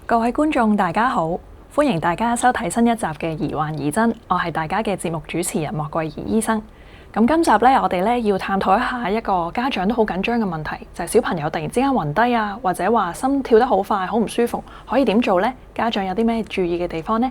各位觀眾大家好，歡迎大家收睇新一集嘅疑幻疑真，我係大家嘅節目主持人莫桂儀醫生。咁今集咧，我哋咧要探討一下一個家長都好緊張嘅問題，就係小朋友突然之間暈低啊，或者話心跳得好快，好唔舒服，可以點做呢？家長有啲咩注意嘅地方呢？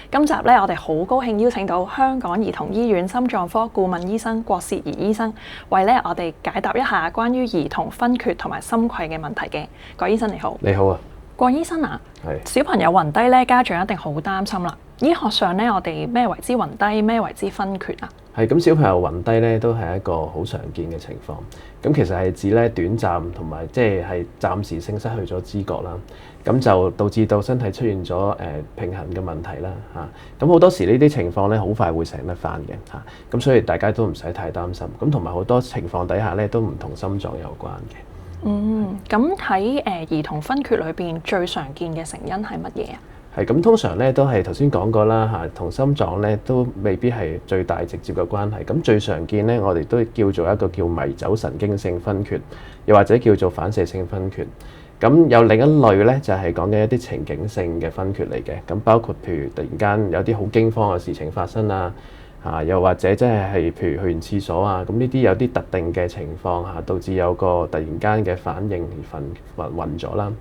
今集咧，我哋好高興邀請到香港兒童醫院心臟科顧問醫生郭薛怡醫生，為咧我哋解答一下關於兒童昏厥同埋心悸嘅問題嘅。郭醫生你好。你好啊。郭醫生啊，小朋友暈低咧，家長一定好擔心啦。醫學上咧，我哋咩為之暈低，咩為之昏厥啊？係咁，小朋友暈低咧都係一個好常見嘅情況。咁其實係指咧短暫同埋即係暫時性失去咗知覺啦。咁就導致到身體出現咗平衡嘅問題啦嚇。咁好多時呢啲情況咧好快會醒得返嘅嚇。咁所以大家都唔使太擔心。咁同埋好多情況底下咧都唔同心臟有關嘅。咁喺兒童昏厥裏邊最常見嘅成因係乜嘢啊？係咁，通常咧都係頭先講過啦嚇，同心臟咧都未必係最大直接嘅關係。咁最常見咧，我哋都叫做一個叫迷走神經性昏厥，又或者叫做反射性昏厥。咁有另一類咧，就係講緊一啲情景性嘅昏厥嚟嘅。咁包括譬如突然間有啲好驚慌嘅事情發生啊，又或者真係譬如去完廁所啊，咁呢啲有啲特定嘅情況嚇，導致有個突然間嘅反應而暈咗啦。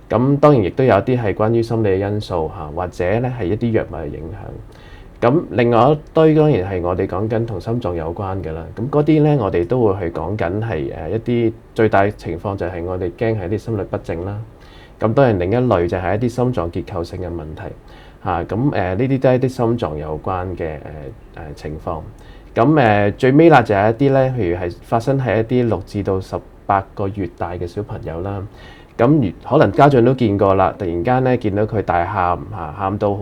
咁當然亦都有啲係關於心理嘅因素嚇，或者咧係一啲藥物嘅影響。咁另外一堆當然係我哋講緊同心臟有關嘅啦。咁嗰啲咧我哋都會去講緊係一啲最大情況就係我哋驚係一啲心律不正啦。咁當然另一類就係一啲心臟結構性嘅問題嚇。咁呢啲都係一啲心臟有關嘅情況。咁最尾啦就係一啲咧，譬如係發生喺一啲6至到18個月大嘅小朋友啦。咁可能家長都見過啦，突然間咧見到佢大喊嚇，喊到好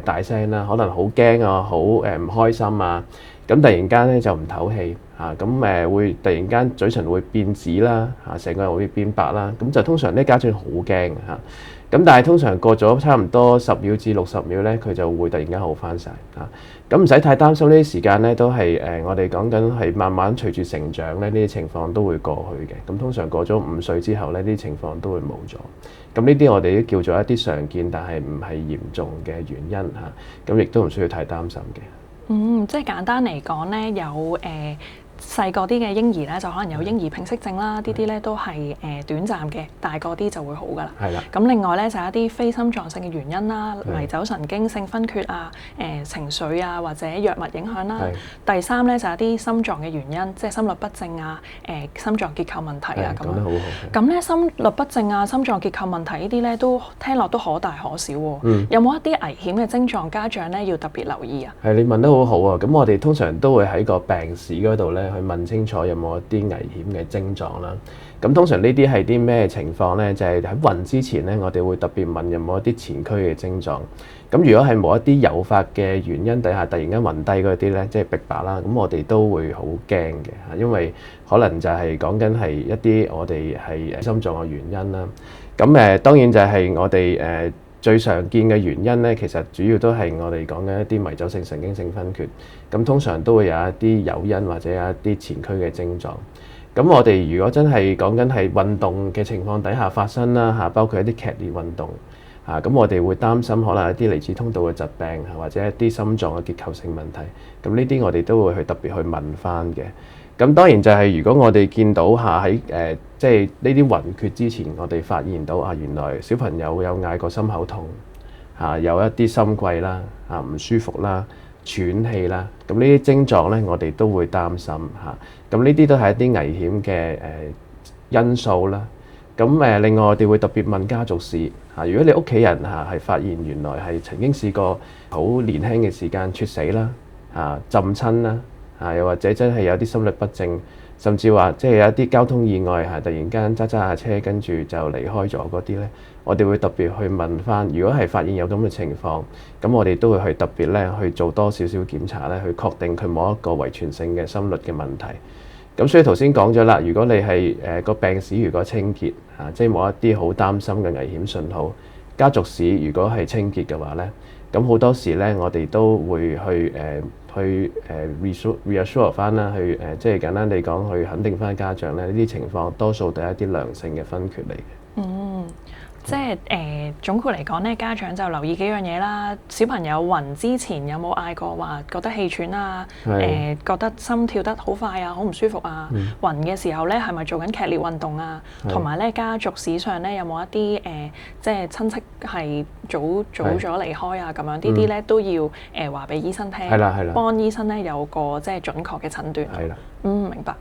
大聲啦，可能好驚啊，好唔開心啊，咁突然間咧就唔唞氣嚇，咁會突然間嘴唇會變紫啦嚇，成個人會變白啦，咁就通常咧家長好驚嚇。咁但係通常過咗差唔多10秒至60秒咧，佢就會突然間好返晒嚇。咁唔使太擔心，呢啲時間咧都係我哋講緊係慢慢隨住成長咧，呢啲情況都會過去嘅。咁通常過咗5歲之後咧，呢啲情況都會冇咗。咁呢啲我哋都叫做一啲常見但係唔係嚴重嘅原因嚇。咁亦都唔需要太擔心嘅。即係簡單嚟講咧，有細個啲嘅嬰兒咧，就可能有嬰兒屏息症啦，呢啲咧都係短暫嘅，大個啲就會好噶啦。係啦。咁另外咧就係一啲非心臟性嘅原因啦，迷走神經性昏厥啊，情緒啊或者藥物影響啦。第三咧就係一啲心臟嘅原因，即係心律不正啊，心臟結構問題啊咁樣。講得好好。咁咧心律不正啊、心臟結構問題呢啲咧都聽落都可大可小喎。有冇一啲危險嘅症狀，家長咧要特別留意啊？係，你問得好好啊！咁我哋通常都會喺個病史嗰度咧，去問清楚有冇一啲危險嘅症狀啦。咁通常呢啲係啲咩情況呢？就係喺暈之前呢，我哋會特別問有冇一啲前驅嘅症狀。咁如果係冇一啲誘發嘅原因底下突然間暈低嗰啲呢，即係逼白啦，咁我哋都會好驚嘅嚇，因為可能就係講緊係一啲我哋係心臟嘅原因啦。咁當然就係我哋最常見嘅原因咧，其實主要都係我哋講緊一啲迷走性神經性昏厥。咁通常都會有一啲誘因或者有一啲前驅嘅症狀。咁我哋如果真係講緊係運動嘅情況底下發生啦嚇，包括一啲劇烈運動嚇，咁我哋會擔心可能一啲嚟自通道嘅疾病或者一啲心臟嘅結構性問題。咁呢啲我哋都會去特別去問翻嘅。咁當然就係如果我哋見到喺即係呢啲暈厥之前，我哋發現到原來小朋友有嗌過心口痛有一啲心悸啦唔舒服啦、喘氣啦，咁呢啲症狀咧，我哋都會擔心咁呢啲都係一啲危險嘅因素啦。咁另外我哋會特別問家族史如果你屋企人係發現原來係曾經試過好年輕嘅時間猝死啦浸親啦又或者真係有啲心律不正，甚至話即係有一啲交通意外突然間揸下車跟住就離開咗嗰啲咧，我哋會特別去問翻。如果係發現有咁嘅情況，咁我哋都會去特別咧去做多少少檢查咧，去確定佢冇一個遺傳性嘅心律嘅問題。咁所以頭先講咗啦，如果你係個病史如果清潔即係冇一啲好擔心嘅危險信號，家族史如果係清潔嘅話咧，咁好多時咧我哋都會去reassure 翻啦，去即係簡單地講，去肯定翻家長咧，呢啲情況多數都係一啲良性嘅昏厥嚟嘅。即係總括嚟講咧，家長就留意幾樣嘢啦。小朋友暈之前有冇嗌過話覺得氣喘啊？覺得心跳得好快啊，好唔舒服啊？暈嘅時候咧，係咪做緊劇烈運動啊？同埋咧，家族史上咧有冇一啲即係親戚係早咗離開啊？咁樣呢啲咧都要話俾醫生聽，幫醫生咧有個即係準確嘅診斷。明白。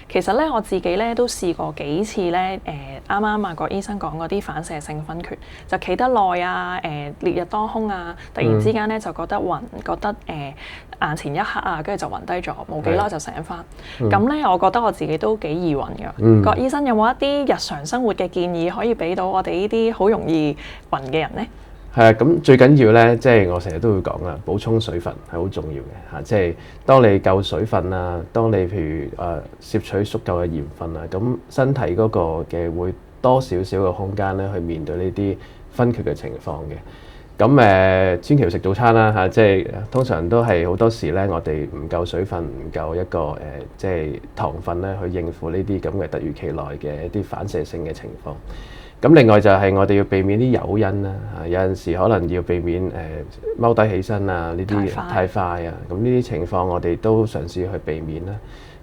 其實咧我自己咧都試過幾次咧，啱啱個醫生講嗰啲反射性昏厥，就企得耐啊，烈日當空啊，突然之間咧就覺得暈，覺得眼前一黑啊，跟住就暈低咗，冇幾耐就醒翻。咁咧我覺得我自己都幾易暈㗎。郭醫生有冇一啲日常生活嘅建議可以俾到我哋呢啲好容易暈嘅人咧？係啊，咁最緊要咧，即係我成日都會講啦，補充水分係好重要嘅嚇。即係當你夠水分啊，當你譬如攝取足夠嘅鹽分啊，咁身體嗰個嘅會多少少嘅空間咧去面對呢啲昏厥嘅情況嘅。咁千祈要食早餐啦嚇，即係通常都係好多時咧，我哋唔夠水分，唔夠一個即係糖分咧去應付呢啲咁嘅突如其來嘅一啲反射性嘅情況。咁另外就係我哋要避免啲誘因啦，有陣時可能要避免踎低起身啊，呢啲太快啊，咁呢啲情況我哋都嘗試去避免啦。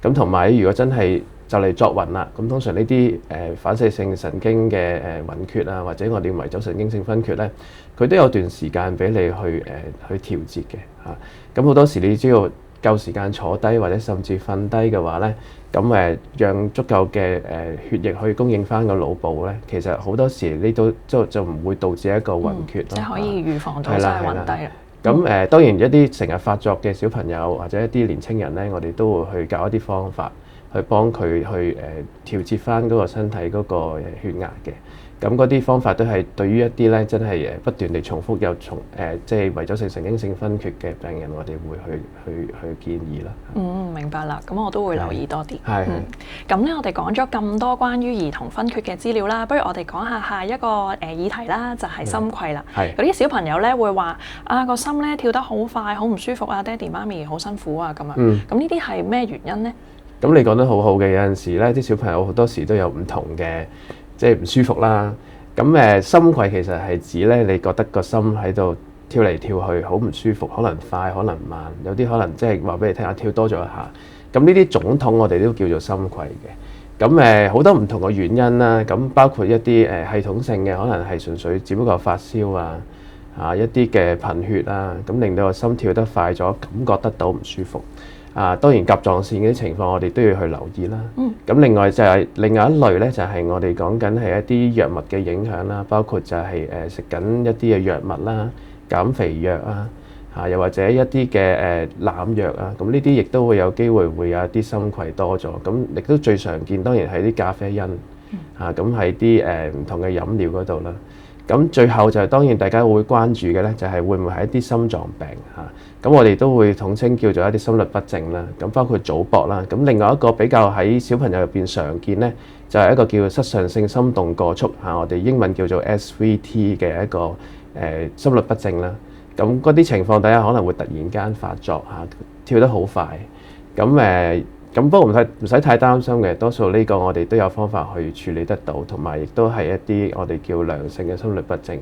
咁同埋如果真係就嚟作暈啦，咁通常呢啲反射性神經嘅暈厥啊，或者我哋迷走神經性昏厥咧，佢都有段時間俾你去調節嘅嚇。咁好多時你只要夠時間坐低或者甚至瞓低嘅話咧，咁讓足夠嘅血液去供應翻個腦部咧，其實好多時呢都就唔會導致一個暈厥咯。即係可以預防到真係暈低啦。咁當然一啲成日發作嘅小朋友或者一啲年青人咧，我哋都會去教一啲方法去幫佢去調節翻嗰個身體嗰個血壓嘅。咁嗰啲方法都係對於一啲咧真係不斷地重複又即係迷走性神經性昏厥嘅病人，我哋會去建議啦。明白啦。咁我都會留意多啲。咁咧，我哋講咗咁多關於兒童昏厥嘅資料啦，不如我哋講下一個議題啦，就係心悸啦。有啲小朋友咧會話個心咧跳得好快，好唔舒服啊，爹哋媽咪好辛苦啊咁樣。咁呢啲係咩原因咧？咁你講得好好嘅，有陣時咧啲小朋友好多時都有唔同嘅。即係唔舒服啦，咁心悸其實係指咧，你覺得個心喺度跳嚟跳去，好唔舒服，可能快，可能慢，有啲可能即係話俾你聽下跳多咗一下，咁呢啲總統我哋都叫做心悸嘅。咁好多唔同嘅原因啦，咁包括一啲系統性嘅，可能係純粹只不過發燒啊，一啲嘅貧血啊，咁令到個心跳得快咗，感覺得到唔舒服。當然甲狀腺嗰啲情況我哋都要去留意啦。咁另外就係另外一類咧，就係我哋講緊係一啲藥物嘅影響啦，包括就係食緊一啲嘅藥物啦、減肥藥啊，又或者一啲嘅濫藥啊，咁呢啲亦都會有機會會有一啲心悸多咗。咁亦都最常見當然係啲咖啡因咁喺啲唔同嘅飲料嗰度啦。咁最後就係當然大家會關注嘅咧，就係會唔會係一啲心臟病咁我哋都會統稱叫做一啲心律不正啦。咁包括早搏啦。咁另外一個比較喺小朋友入邊常見咧，就係一個叫失常性心動過速我哋英文叫做 SVT 嘅一個心律不正啦。咁嗰啲情況底下可能會突然間發作跳得好快。咁不過唔使太擔心嘅，多數呢個我哋都有方法去處理得到，同埋亦都係一啲我哋叫良性嘅心律不正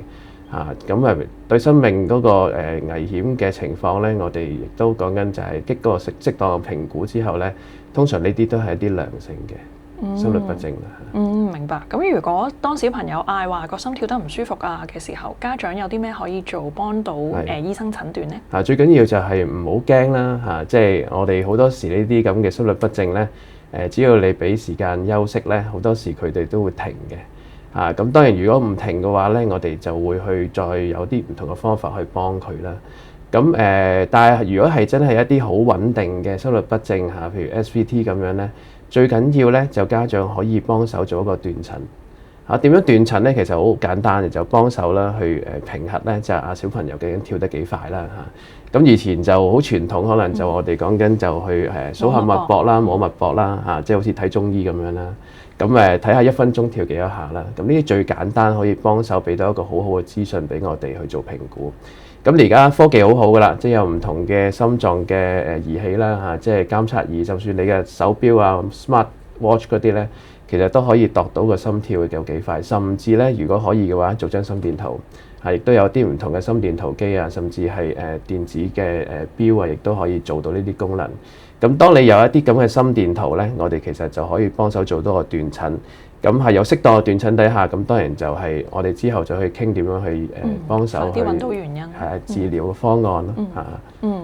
咁對生命嗰個危險嘅情況咧，我哋亦都講緊就係經過適當嘅評估之後咧，通常呢啲都係一啲良性嘅心律不正明白。咁如果當小朋友嗌話個心跳得唔舒服嘅時候，家長有啲咩可以做幫到醫生診斷咧？最緊要就係唔好驚啦即係我哋好多時呢啲咁嘅心律不正咧，只要你俾時間休息咧，好多時佢哋都會停嘅。咁當然如果唔停嘅話咧，我哋就會去再有啲唔同嘅方法去幫佢啦。咁但係如果係真係一啲好穩定嘅心律不正譬如 SVT 咁樣咧，最緊要咧就家長可以幫手做一個斷層點樣斷層咧？其實好簡單嘅，就幫手啦去評核咧，就係小朋友究竟跳得幾快啦咁以前就好傳統，可能就我哋講緊就去數下脈搏啦、摸脈搏啦即係好似睇中醫咁樣啦。咁睇下1分鐘跳幾多下啦。咁呢啲最簡單可以幫手俾到一個好好嘅資訊俾我哋去做評估。咁而家科技好好噶啦，即係有唔同嘅心臟嘅儀器啦即係監測儀，就算你嘅手錶Smart Watch 嗰啲咧，其實都可以度到個心跳有幾快，甚至咧如果可以嘅話，做張心電圖，亦都有啲唔同嘅心電圖機啊，甚至係電子嘅錶啊，亦都可以做到呢啲功能。咁當你有一啲咁嘅心電圖咧，我哋其實就可以幫手做多個斷診。咁係有適當嘅斷診底下，咁當然就係我哋之後就去傾點樣去幫手去揾到原因，治療嘅方案咯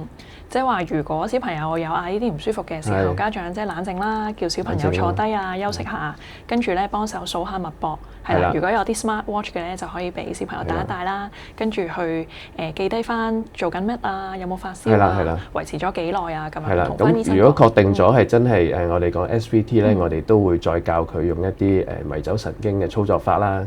即係話，如果小朋友有呢啲唔舒服嘅時候，家長即係冷靜啦，叫小朋友坐低啊，休息下，跟住咧幫手數下脈搏，係啦。如果有啲 smart watch 嘅咧，就可以俾小朋友戴一戴啦，跟住去記低翻做緊乜啊，有冇發燒啊，維持咗幾耐啊，咁樣同翻醫生講。咁如果確定咗係真係我哋講 SVT 咧，我哋都會再教佢用一啲迷走神經嘅操作法啦。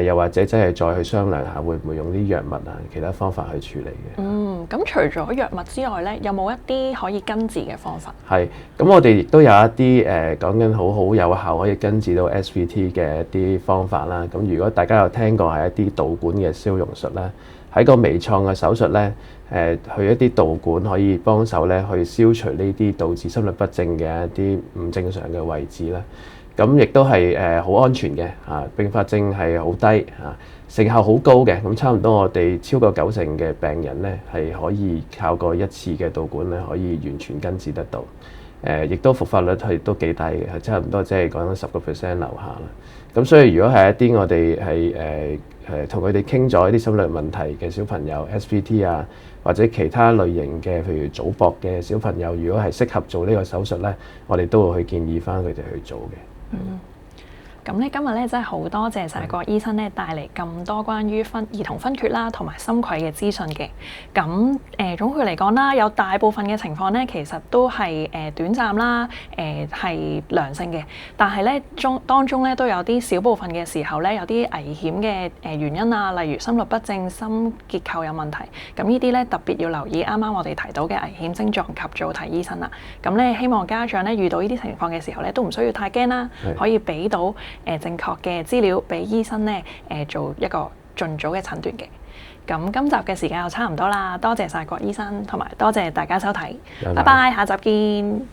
又或者真係再去商量下，會唔會用啲藥物啊，其他方法去處理嘅。咁除咗藥物之外咧，有冇一啲可以根治嘅方法？係，咁我哋亦都有一啲講緊好有效可以根治到 SVT 嘅一啲方法啦。咁如果大家有聽過係一啲導管嘅消融術啦，喺個微創嘅手術咧，去一啲導管可以幫手咧去消除呢啲導致心律不正嘅一啲唔正常嘅位置啦。咁亦都係好安全嘅併發症係好低成效好高嘅。咁差唔多我哋超過90%嘅病人咧係可以靠過一次嘅導管咧可以完全根治得到。亦都復發率係都幾低嘅，係差唔多即係講緊10% 樓下啦。咁所以如果係一啲我哋係同佢哋傾咗一啲心律問題嘅小朋友 SVT 啊，或者其他類型嘅譬如早搏嘅小朋友，如果係適合做呢個手術咧，我哋都會去建議翻佢哋去做嘅。咁咧今日咧真係好多謝晒郭醫生咧帶嚟咁多關於兒童昏厥啦同埋心悸嘅資訊嘅。咁總括嚟講啦，有大部分嘅情況咧其實都係短暫啦，係良性嘅。但係咧當中咧都有啲小部分嘅時候咧有啲危險嘅原因啊，例如心律不正、心結構有問題。咁呢啲咧特別要留意啱啱我哋提到嘅危險症狀及早睇醫生啦。咁咧希望家長咧遇到呢啲情況嘅時候咧都唔需要太驚啦，可以俾到正確嘅資料俾醫生咧，做一個盡早嘅診斷嘅。咁今集嘅時間又差唔多啦，多謝晒郭醫生，同埋多謝大家收睇，拜拜，下集見。